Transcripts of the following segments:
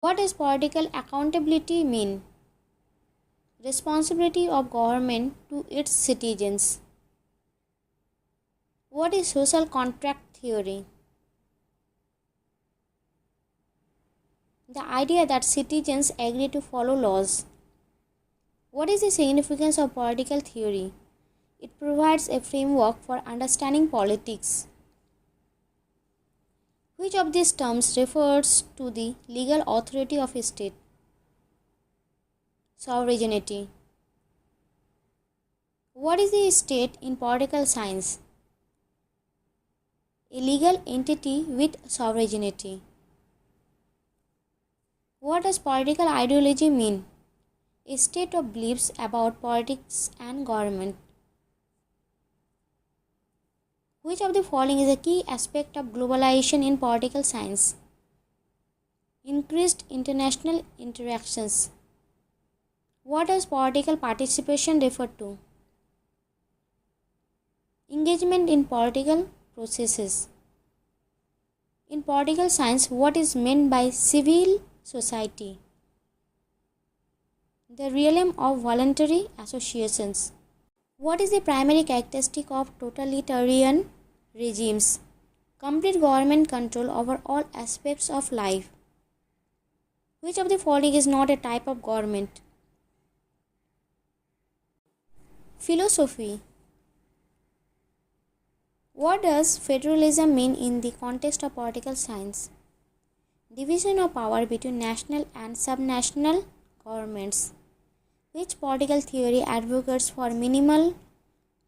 What does political accountability mean? Responsibility of government to its citizens. What is social contract theory? The idea that citizens agree to follow laws. What is the significance of political theory? It provides a framework for understanding politics. Which of these terms refers to the legal authority of a state? Sovereignty. What is the state in political science? A legal entity with sovereignty. What does political ideology mean? A state of beliefs about politics and government. Which of the following is a key aspect of globalization in political science? Increased international interactions. What does political participation refer to? Engagement in political processes. In political science, what is meant by civil society? The realm of voluntary associations. What is the primary characteristic of totalitarian regimes? Complete government control over all aspects of life. Which of the following is not a type of government? Philosophy. What does federalism mean in the context of political science? Division of power between national and subnational governments. Which political theory advocates for minimal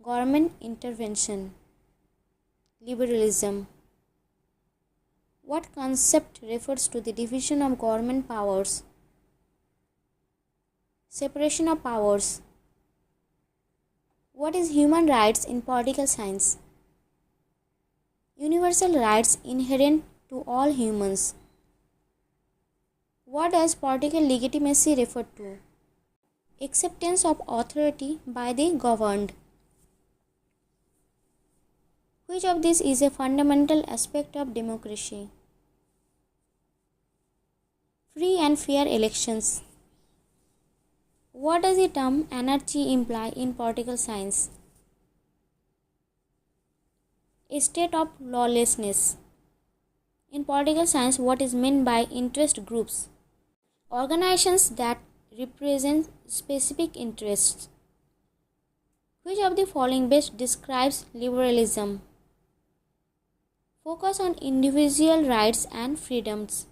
government intervention? Liberalism. What concept refers to the division of government powers? Separation of powers. What is human rights in political science? Universal rights inherent to all humans. What does political legitimacy refer to? Acceptance of authority by the governed. Which of these is a fundamental aspect of democracy? Free and fair elections. What does the term anarchy imply in political science? A state of lawlessness. In political science, what is meant by interest groups? Organizations that represent specific interests. Which of the following best describes liberalism? Focus on individual rights and freedoms.